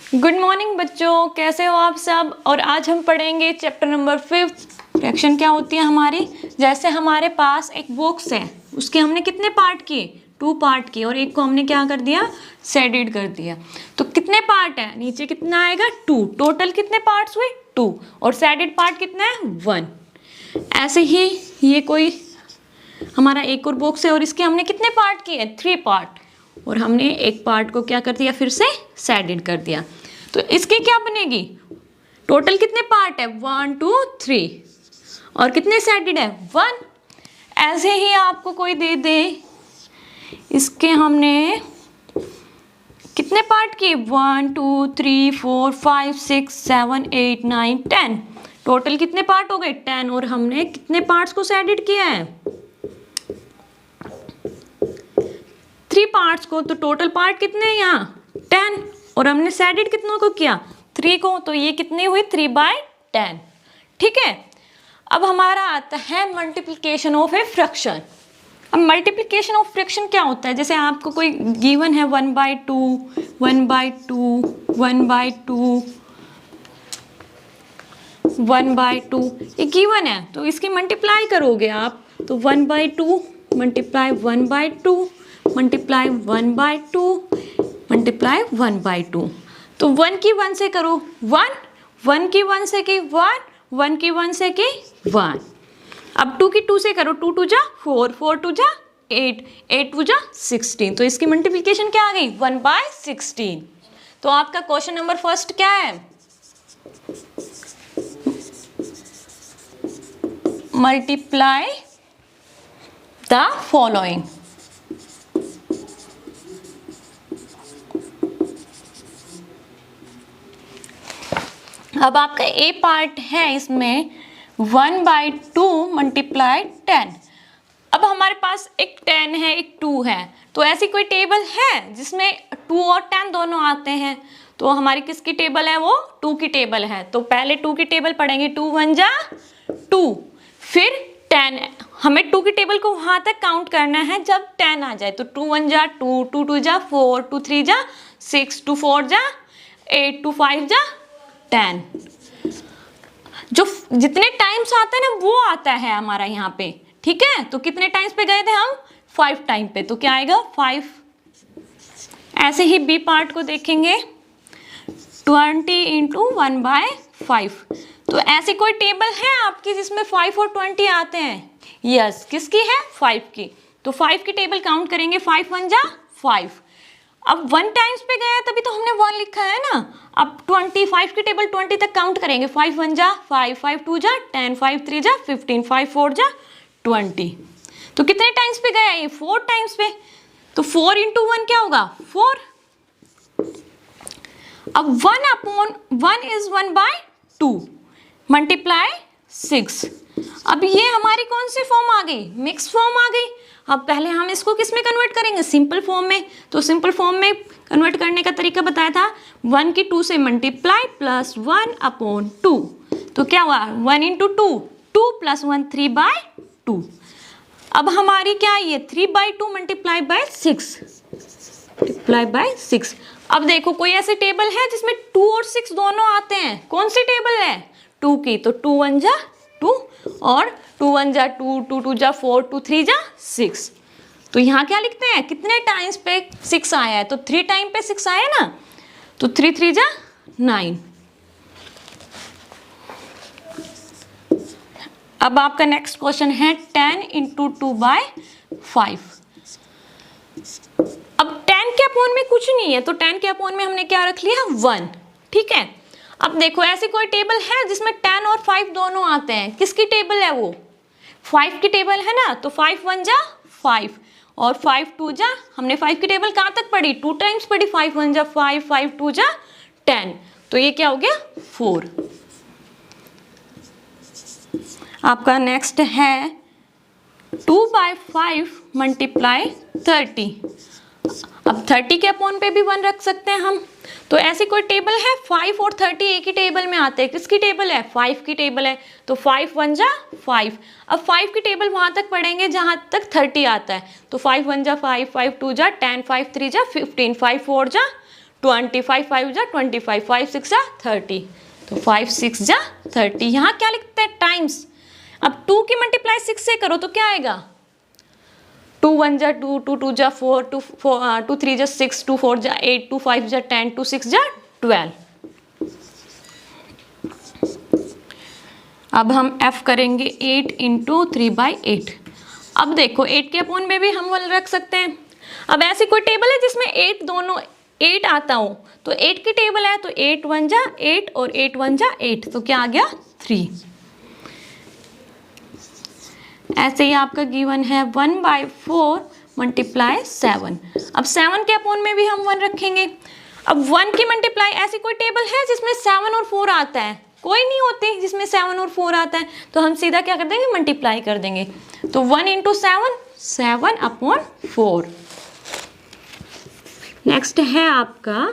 Good morning बच्चों, कैसे हो आप सब। और आज हम पढ़ेंगे चैप्टर नंबर 5। फ्रैक्शन क्या होती है हमारी। जैसे हमारे पास एक बॉक्स है, उसके हमने कितने पार्ट किए, 2 पार्ट किए, और एक को हमने क्या कर दिया, शेडेड कर दिया। तो कितने पार्ट है, नीचे कितना आएगा 2। टोटल कितने पार्ट्स हुए 2, और शेडेड पार्ट कितना है 1। ऐसे ही ये कोई हमारा एक और बॉक्स है, और इसके हमने कितने पार्ट किए, 3 पार्ट, और हमने एक पार्ट को क्या कर दिया, फिर से शेडेड कर दिया। तो इसकी क्या बनेगी, टोटल कितने पार्ट है 1 2 3, और कितने शेडेड है 1। ऐसे ही आपको कोई दे दे, इसके हमने कितने पार्ट किए 1 2 3 4 5 6 7 8 9 10। टोटल कितने पार्ट हो गए 10, और हमने कितने पार्ट्स को शेडेड किया है 3 पार्ट्स को। तो टोटल पार्ट कितने हैं यहाँ 10, और हमने शेडेड कितनों को किया 3 को। तो ये कितनी हुई 3/10। ठीक है। अब हमारा आता है मल्टीप्लिकेशन ऑफ ए फ्रैक्शन। अब मल्टीप्लिकेशन ऑफ फ्रैक्शन क्या होता है, जैसे आपको कोई गिवन है 1/2 1/2 1/2 1/2, ये गिवन है, तो इसकी मल्टीप्लाई करोगे आप, तो 1/2 मल्टीप्लाई 1/2 मल्टीप्लाई 1/2 मल्टीप्लाई 1/2। तो 1 की 1 से करो 1, 1 की 1 से की 1, 1 की 1 से की 1। अब 2 की 2 से करो, 2 2 जा 4, 4 2 जा 8, 8 2 जा 16। तो इसकी मल्टीप्लिकेशन क्या आ गई 1/16। तो आपका क्वेश्चन नंबर फर्स्ट क्या है, मल्टीप्लाई द फॉलोइंग। अब आपका ए पार्ट है, इसमें 1/2 मल्टीप्लाई 10। अब हमारे पास एक 10 है, एक 2 है, तो ऐसी कोई टेबल है जिसमें 2 और 10 दोनों आते हैं। तो हमारी किसकी टेबल है, वो 2 की टेबल है। तो पहले 2 की टेबल पढ़ेंगे, 2 1 जा 2, फिर 10। हमें 2 की टेबल को वहां तक काउंट करना है जब 10 आ जाए। तो 2 1 जा 2, 2 2 जा 4, 2 3 जा 6, 2 4 जा 8, 2 5 जा 10। जो जितने टाइम्स आते हैं ना वो आता है हमारा यहाँ पे। ठीक है। तो कितने टाइम्स पे गए थे हम 5 टाइम पे, तो क्या आएगा 5। ऐसे ही बी पार्ट को देखेंगे, 20 × 1/5। तो ऐसी कोई टेबल है आपकी जिसमें 5 और 20 आते हैं। यस, किसकी है 5 की। तो 5 की टेबल काउंट करेंगे, 5 1 जा 5। अब 1 टाइम्स पे गया तभी तो हमने 1 लिखा है ना। अब 25 की टेबल 20 तक काउंट करेंगे, 5 1 जा 5, 5 2 जा 10, 5 3 जा 15, 5 4 जा 20। तो कितने टाइम्स पे गया ये 4 टाइम्स पे। तो 4 × 1 क्या होगा 4। अब 1/1 इज 1/2 मल्टीप्लाई 6। अब ये हमारी कौन सी फॉर्म आ गई, मिक्स फॉर्म आ गई। अब पहले हम इसको किस में कन्वर्ट करेंगे, सिंपल फॉर्म में। तो सिंपल फॉर्म में कन्वर्ट करने का तरीका बताया था, 1 की 2 से मल्टीप्लाई प्लस 1/2। तो क्या हुआ 1 × 2, 2 + 1 3/2। अब हमारी क्या है 3/2 मल्टीप्लाई बाय 6। अब देखो कोई ऐसी टेबल है जिसमें 2 और 6 दोनों आते हैं, कौन सी टेबल है 2 की। तो 2 1 जा 2, और 2 1 जा 2, 2 2 जा 4, 2 3 जा 6। तो यहाँ क्या लिखते हैं, कितने टाइम्स पे 6 आया है, तो 3 टाइम पे 6 आया ना। तो 3 3 जा 9। अब आपका नेक्स्ट क्वेश्चन है 10 × 2/5। अब 10 के अपॉन में कुछ नहीं है, तो 10 के अपॉन में हमने क्या रख लिया 1। ठीक है। अब देखो ऐसी कोई टेबल है जिसमें 10 और 5 दोनों आते हैं, किसकी टेबल है वो 5 की टेबल है ना। तो 5 1 जा 5, और 5 2 जा, हमने 5 की टेबल कहाँ तक पढ़ी 2 टाइम्स पढ़ी, 5 1 जा 5, 5 2 जा 10। तो ये क्या हो गया 4। आपका नेक्स्ट है 2/5 मल्टीप्लाई 30। अब 30 के अपॉन पे भी 1 रख सकते हैं हम। तो ऐसी कोई टेबल है 5 और 30 एक ही टेबल में आते हैं, किसकी टेबल है 5 की टेबल है। तो 5 1 जा 5। अब 5 की टेबल वहां तक पढ़ेंगे जहां तक 30 आता है। तो 5 1 जा 5, 5 2 जा 10, 5 3 जा 15, 5 4 जा 25 5 जा 25, 5 6 जा 30, तो 5 6 जा 30। यहाँ क्या लिखते हैं? टाइम्स। अब 2 की मल्टीप्लाई 6 से करो तो क्या आएगा? 2 1 जा 2, 2 2 जा 4, 2 3 जा 6, 2 4 जा 8, 2 5 जा 10, 2 6 जा 12। अब हम f करेंगे 8 इंटू 3/8। अब देखो 8 के अपोन में भी हम 1 रख सकते हैं। अब ऐसी कोई टेबल है जिसमें 8 दोनों 8 आता हो, तो 8 की टेबल है तो 8 1 जा 8 और 8 1 जा 8, तो क्या आ गया? 3। ऐसे ही आपका गिवन है 1/4 मल्टीप्लाई 7। अब 7 के अपोन में भी हम 1 रखेंगे। अब 1 की मल्टीप्लाई, ऐसी कोई टेबल है जिसमें 7 और 4 आता है? कोई नहीं होती जिसमें 7 और 4 आता है, तो हम सीधा क्या कर देंगे? मल्टीप्लाई कर देंगे। तो 1 इंटू 7, 7/4। नेक्स्ट है आपका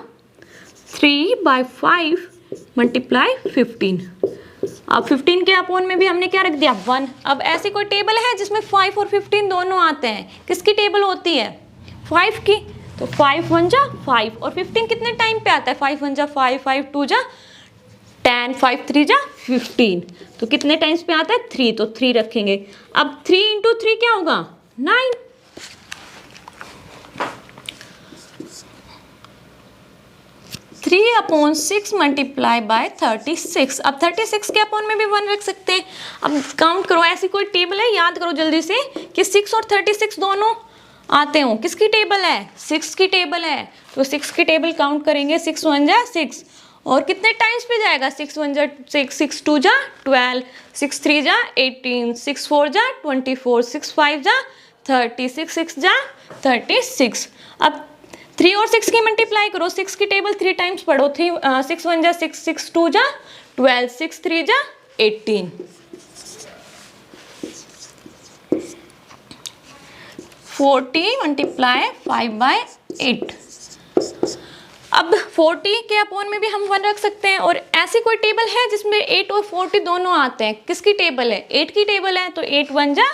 3/5 मल्टीप्लाई 15। अब 15 के अपोन में भी हमने क्या रख दिया? 1। अब ऐसी कोई टेबल है जिसमें 5 और 15 दोनों आते हैं? किसकी टेबल होती है? 5 की। तो 5 1 जा 5, और 15 कितने टाइम पे आता है? 5 1 जा 5, 5 2 जा 10, 5 3 जा 15, तो कितने टाइम्स पे आता है? 3, तो 3 रखेंगे। अब 3 इंटू 3 क्या होगा? 9। 3/6 मल्टीप्लाई बाय 36। अब 36 के अपोन में भी 1 रख सकते हैं। अब काउंट करो, ऐसी कोई टेबल है, याद करो जल्दी से कि 6 और 36 दोनों आते हो। किसकी टेबल है? 6 की टेबल है। तो 6 की टेबल काउंट करेंगे, 6 1 जा 6, और कितने टाइम्स पे जाएगा? 6 1 जा 6, 6 2 जा 12, 6 3 जा 18, 6 4 जा 24, 6 5 जा 36, 6 जा 36। अब 3 और 6 की मल्टीप्लाई करो, 6 की टेबल 3 टाइम्स पढ़ो। 6 1 जा 6, 6 2 जा 12, 6 3 जा 18। 40 मल्टीप्लाई 5/8। अब 40 के अपोन में भी हम 1 रख सकते हैं। और ऐसी कोई टेबल है जिसमें 8 और 40 दोनों आते हैं? किसकी टेबल है? 8 की टेबल है, तो 8 1 जा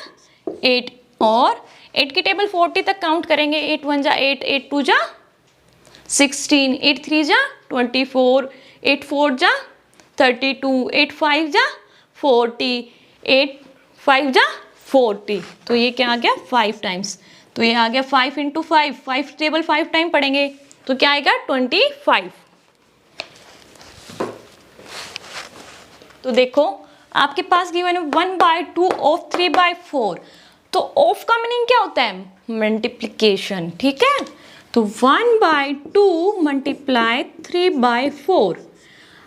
8, और 8 की टेबल 40 तक काउंट करेंगे। 8 1 जा 8, 8 2 जा 16, 8 3 जा 24, 8 4 जा 32, 8 5 जा 40, 8 5 जा 40, तो ये क्या आ गया? 5 टाइम्स। तो ये आ गया 5 इंटू 5, 5 टेबल 5 टाइम पढ़ेंगे तो क्या आएगा? 25। तो देखो आपके पास गिवन है 1/2 ऑफ 3/4। तो ऑफ का मीनिंग क्या होता है? मल्टीप्लिकेशन, ठीक है। तो 1/2 मल्टीप्लाई 3/4।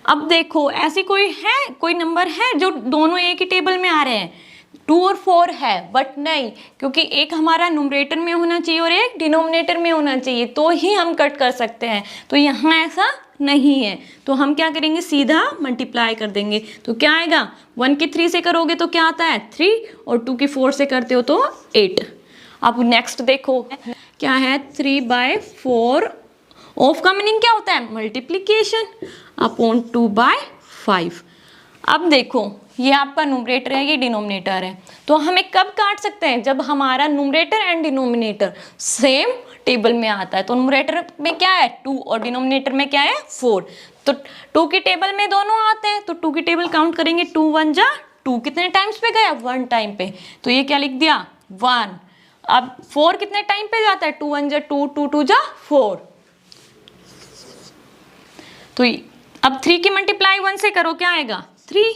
अब देखो ऐसी कोई नंबर है जो दोनों एक ही टेबल में आ रहे हैं? 2 और 4 है, बट नहीं, क्योंकि एक हमारा न्यूमरेटर में होना चाहिए और एक डिनोमिनेटर में होना चाहिए, तो ही हम कट कर सकते हैं। तो यहाँ ऐसा नहीं है, तो हम क्या करेंगे? सीधा मल्टीप्लाई कर देंगे। तो क्या आएगा? 1 की 3 से करोगे तो क्या आता है? 3, और 2 की 4 से करते हो तो 8। अब नेक्स्ट देखो क्या है? 3/4 ऑफ का मीनिंग क्या होता है? Multiplication upon 2/5। अब देखो ये आपका न्यूमरेटर है, ये डिनोमिनेटर है, तो हमें कब काट सकते हैं? जब हमारा numerator and denominator same table में आता है। तो न्यूमरेटर में क्या है? 2, और डिनोमिनेटर में क्या है? 4। तो 2 की टेबल में दोनों आते हैं, तो 2 की टेबल काउंट करेंगे। 2 1 जा 2, कितने टाइम्स पे गया? 1 टाइम पे, तो ये क्या लिख दिया? 1। अब 4 कितने टाइम पे जाता है? 2 1 जा 2, 2 2 जा 4। तो अब 3 की मल्टीप्लाई 1 से करो, क्या आएगा? 3,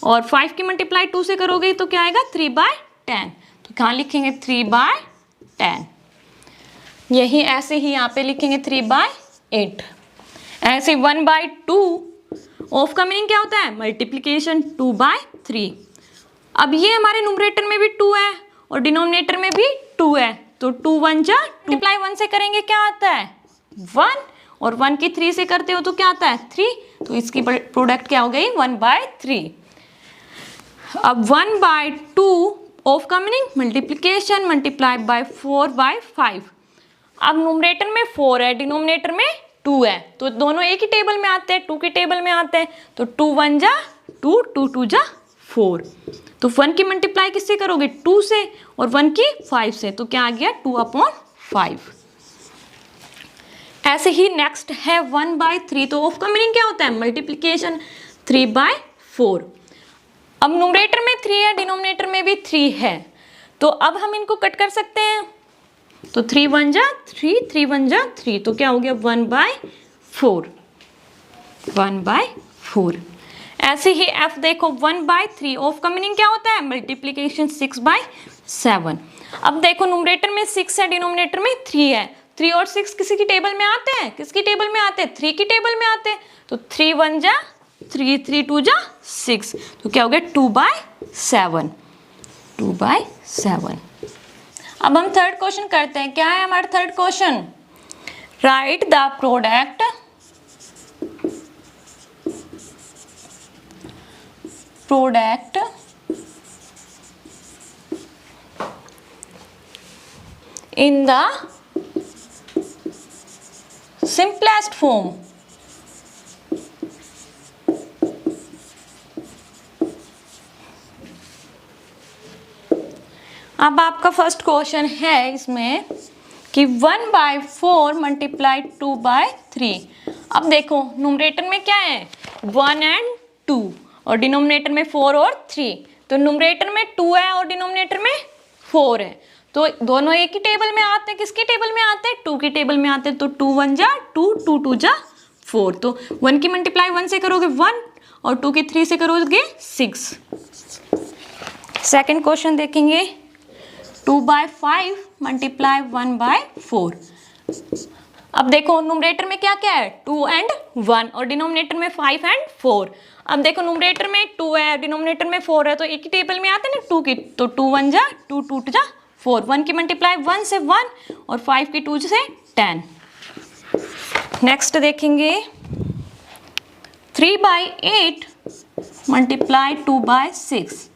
और 5 की मल्टीप्लाई 2 से करोगे तो क्या आएगा? 3/10। तो कहाँ लिखेंगे? 3/10। यही ऐसे ही यहाँ पे लिखेंगे 3/8। ऐसे 1/2 ऑफ का मीनिंग क्या होता है? मल्टीप्लिकेशन। 2/3। अब ये हमारे न्यूमरेटर में भी 2 है और डिनोमिनेटर में भी 2 है, तो 2 1 जा 2 मल्टीप्लाई 1 से करेंगे क्या आता है? 1, और 1 की 3 से करते हो तो क्या आता है? 3, तो इसकी प्रोडक्ट क्या हो गई? 1/3। अब 1/2 ऑफ का मीनिंग मल्टीप्लिकेशन, मल्टीप्लाई बाय 4/5। अब न्यूमरेटर में 4 है, डिनोमिनेटर में 2 है, तो दोनों एक ही टेबल में आते हैं, 2 की टेबल में आते हैं, तो 2 1 जा 2, 2 2 जा 4। तो 1 की मल्टीप्लाई किससे करोगे? 2 से, और 1 की 5 से, तो क्या आ गया? 2/5। ऐसे ही नेक्स्ट है 1/3, तो ऑफ का मीनिंग क्या होता है? मल्टीप्लीकेशन। 3/4। अब न्यूमरेटर में 3 है, डिनोमिनेटर में भी 3 है, तो अब हम इनको कट कर सकते हैं। तो 3 1 जा 3, 3 1 जा 3, तो क्या हो गया? 1/4, 1/4। ऐसे ही f देखो 1/3, ऑफ का मीनिंग क्या होता है? मल्टीप्लीकेशन। 6/7। अब देखो न्यूमरेटर में 6 है, डिनोमिनेटर में 3 है। 3 और 6 किसी की टेबल में आते हैं? किसकी टेबल में आते हैं? 3 की टेबल में आते हैं। तो 3 1 जा 3, 3 2 जा 6, तो क्या हो गया? 2/7, 2/7। अब हम थर्ड क्वेश्चन करते हैं। क्या है हमारा third question? Right the product in the simplest form. अब आपका फर्स्ट क्वेश्चन है इसमें कि 1/4 मल्टीप्लाई 2/3। अब देखो न्यूमरेटर में क्या है? 1 और 2, और डिनोमिनेटर में 4 और 3। तो न्यूमरेटर में 2 है और डिनोमिनेटर में 4 है, तो दोनों एक ही टेबल में आते हैं। किसके टेबल में आते हैं? 2 की टेबल में आते हैं। तो 2 1 जा 2, 2 2 जा 4। तो 1 की मल्टीप्लाई 1 से करोगे 1, और 2 की 3 से करोगे 6। सेकेंड क्वेश्चन देखेंगे। 2/5 मल्टीप्लाई 1/4। अब देखो न्यूमरेटर में क्या क्या है? 2 और 1, और डिनोमिनेटर में 5 और 4। अब देखो न्यूमरेटर में 2 है, डिनोमिनेटर में 4 है, तो एक ही टेबल में आते हैं ना 2 की। तो 2 1 जा 2, 2 2 जा 4। 1 की मल्टीप्लाई 1 से 1, और 5 की 2 से 10। नेक्स्ट देखेंगे 3/8 मल्टीप्लाई 2/6।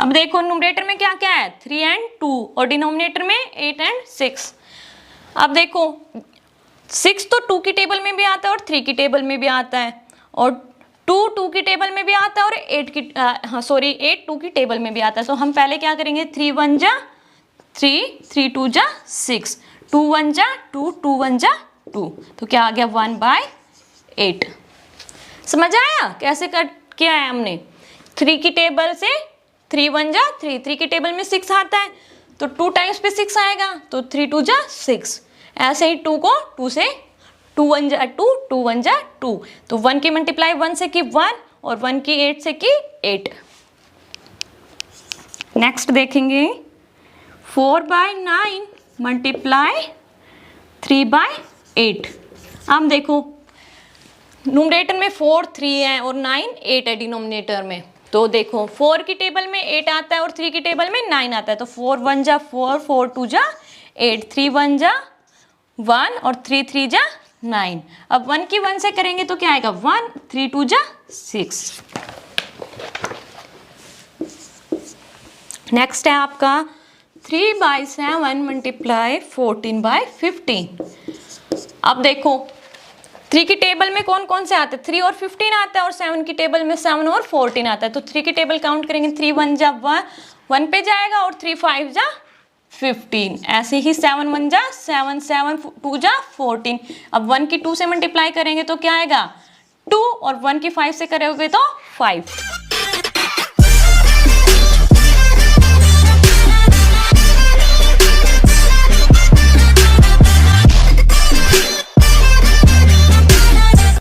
अब देखो न्यूमरेटर में क्या क्या है? 3 और 2, और डिनोमिनेटर में 8 और 6। अब देखो 6 तो 2 की टेबल में भी आता है और 3 की टेबल में भी आता है, और 2 2 की टेबल में भी आता है, और 8 2 की टेबल में भी आता है। तो हम पहले क्या करेंगे? 3 1 जा 3, 3 2 जा 6, 2 1 जा 2, 2 1 जा 2, तो क्या आ गया? 1/8। समझ आया कैसे कट किया है हमने? 3 की टेबल से 3 1 जा 3, 3 की टेबल में 6 आता है, तो 2 टाइम्स पे 6 आएगा, तो 3 2 जा 6। ऐसे ही 2 को 2 से 2 1 जा 2, 2 1 जा 2, तो 1 की मल्टीप्लाई 1 से की 1, और 1 की 8 से की 8। नेक्स्ट देखेंगे 4/9 मल्टीप्लाई 3/8। अब देखो न्यूमरेटर में 4 3 है और 9 8 है डिनोमिनेटर में। तो देखो 4 की टेबल में 8 आता है और 3 की टेबल में 9 आता है, तो 4 1 जा 4, 4 2 जा 8, 3 1 जा 1, और 3 3 जा 9। अब 1 की 1 से करेंगे तो क्या आएगा? 1, 3 2 जा 6। नेक्स्ट है आपका 3/7 मल्टीप्लाई 14/15। अब देखो 3 की टेबल में कौन कौन से आते हैं? 3 और 15 आता है, और 7 की टेबल में 7 और 14 आता है। तो 3 की टेबल काउंट करेंगे, 3 1 जा 1 पे जाएगा, और 3 5 जा 15। ऐसे ही 7 1 जा 7, 7 2 जा 14। अब 1 की 2 से मल्टीप्लाई करेंगे तो क्या आएगा? 2, और 1 की 5 से करोगे तो 5।